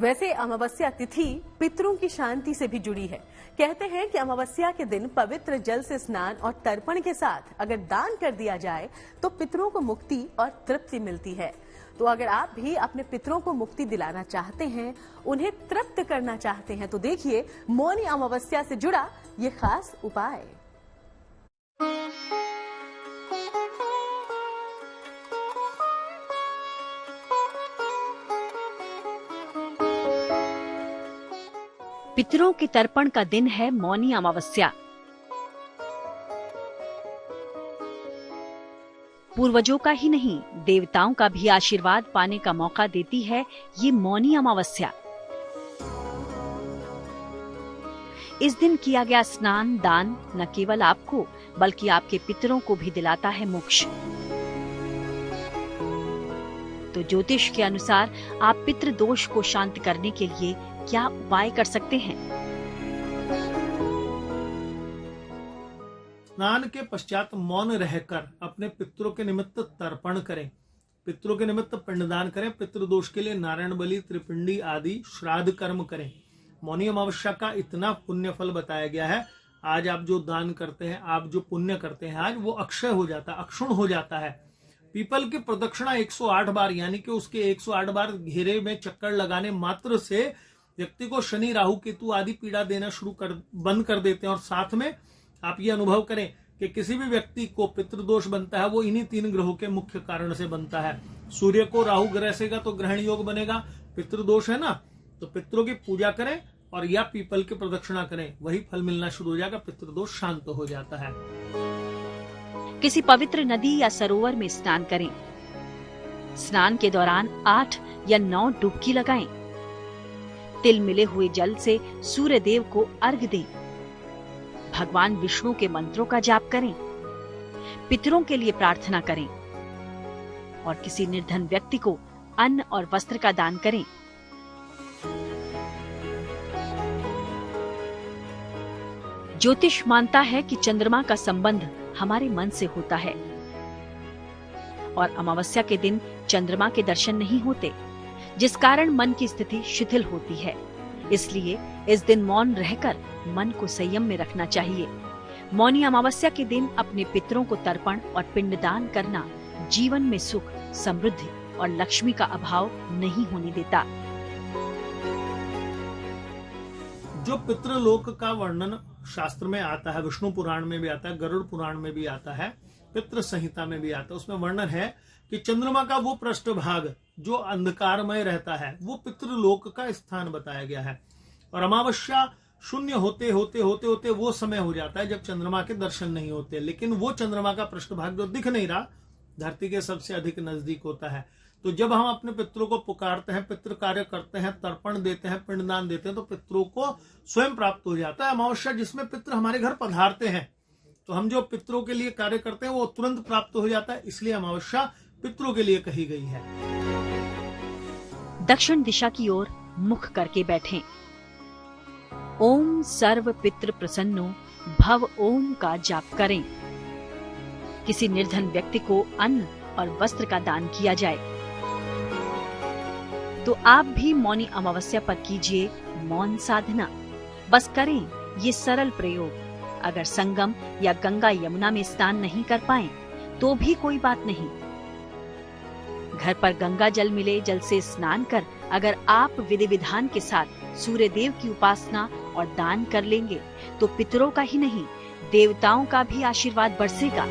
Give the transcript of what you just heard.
वैसे अमावस्या तिथि पितरों की शांति से भी जुड़ी है। कहते हैं कि अमावस्या के दिन पवित्र जल से स्नान और तर्पण के साथ अगर दान कर दिया जाए तो पितरों को मुक्ति और तृप्ति मिलती है। तो अगर आप भी अपने पितरों को मुक्ति दिलाना चाहते हैं, उन्हें तृप्त करना चाहते हैं, तो देखिए मौनी अमावस्या से जुड़ा ये खास उपाय। पितरों के तर्पण का दिन है मौनी अमावस्या। पूर्वजों का ही नहीं, देवताओं का भी आशीर्वाद पाने का मौका देती है ये मौनी अमावस्या। इस दिन किया गया स्नान दान न केवल आपको बल्कि आपके पितरों को भी दिलाता है मोक्ष। तो ज्योतिष के अनुसार आप पितृ दोष को शांत करने के लिए क्या उपाय कर सकते हैं? स्नान के पश्चात मौन रहकर अपने पितरों के निमित्त तर्पण करें, पितरों के निमित्त पिंडदान करें, पितृदोष के लिए नारायण बलि त्रिपिंडी आदि श्राद्ध कर्म करें। मौनी अमावस्या का इतना पुण्य फल बताया गया है। आज आप जो दान करते हैं, आप जो पुण्य करते हैं, आज वो अक्षय हो जाता है, अक्षुण हो जाता है। पीपल की प्रदक्षिणा 108 बार यानी कि उसके 108 बार घेरे में चक्कर लगाने मात्र से व्यक्ति को शनि राहु केतु आदि पीड़ा देना बंद कर देते हैं। और साथ में आप ये अनुभव करें कि किसी भी व्यक्ति को पितृदोष बनता है वो इन्हीं 3 ग्रहों के मुख्य कारण से बनता है। सूर्य को राहु ग्रसेगा तो ग्रहण योग बनेगा, पितृदोष है ना, तो पितरों की पूजा करें और या पीपल की प्रदक्षिणा करें, वही फल मिलना शुरू हो जाएगा, पितृदोष शांत हो जाता है। किसी पवित्र नदी या सरोवर में स्नान करें। स्नान के दौरान 8 या 9 डुबकी लगाएं। तिल मिले हुए जल से सूर्य देव को अर्घ दें। भगवान विष्णु के मंत्रों का जाप करें। पितरों के लिए प्रार्थना करें और किसी निर्धन व्यक्ति को अन्न और वस्त्र का दान करें। ज्योतिष मानता है कि चंद्रमा का संबंध हमारे मन से होता है और अमावस्या के दिन चंद्रमा के दर्शन नहीं होते, जिस कारण मन की स्थिति शिथिल होती है। इसलिए इस दिन मौन रहकर मन को संयम में रखना चाहिए। मौनी अमावस्या के दिन अपने पितरों को तर्पण और पिंडदान करना जीवन में सुख, समृद्धि और लक्ष्मी का अभाव नहीं होने देता। जो पितृलोक का वर्णन शास्त्र में आता है, विष्णु पुराण में भी आता है, गरुड़ पुराण में भी आता है, पितृ संहिता में भी आता है, उसमें वर्णन है कि चंद्रमा का वो पृष्ठभाग जो अंधकारमय रहता है वो पितृलोक का स्थान बताया गया है। और अमावस्या शून्य होते होते होते होते वो समय हो जाता है जब चंद्रमा के दर्शन नहीं होते, लेकिन वो चंद्रमा का पृष्ठभाग जो दिख नहीं रहा धरती के सबसे अधिक नजदीक होता है। तो जब हम अपने पितरों को पुकारते हैं, पितृ कार्य करते हैं, तर्पण देते हैं, पिंडदान देते हैं, तो पितरों को स्वयं प्राप्त हो जाता है। अमावस्या जिसमें पितृ हमारे घर पधारते हैं, तो हम जो पितरों के लिए कार्य करते हैं वो तुरंत प्राप्त हो जाता है। इसलिए अमावस्या पितरों के लिए कही गई है। दक्षिण दिशा की ओर मुख करके बैठें। ओम सर्व पितृ प्रसन्नो भव ओम का जाप करें। किसी निर्धन व्यक्ति को अन्न और वस्त्र का दान किया जाए। तो आप भी मौनी अमावस्या पर कीजिए मौन साधना। बस करें ये सरल प्रयोग। अगर संगम या गंगा यमुना में स्नान नहीं कर पाएं, तो भी कोई बात नहीं। घर पर गंगा जल मिले जल से स्नान कर अगर आप विधि विधान के साथ सूर्य देव की उपासना और दान कर लेंगे, तो पितरों का ही नहीं देवताओं का भी आशीर्वाद बरसेगा।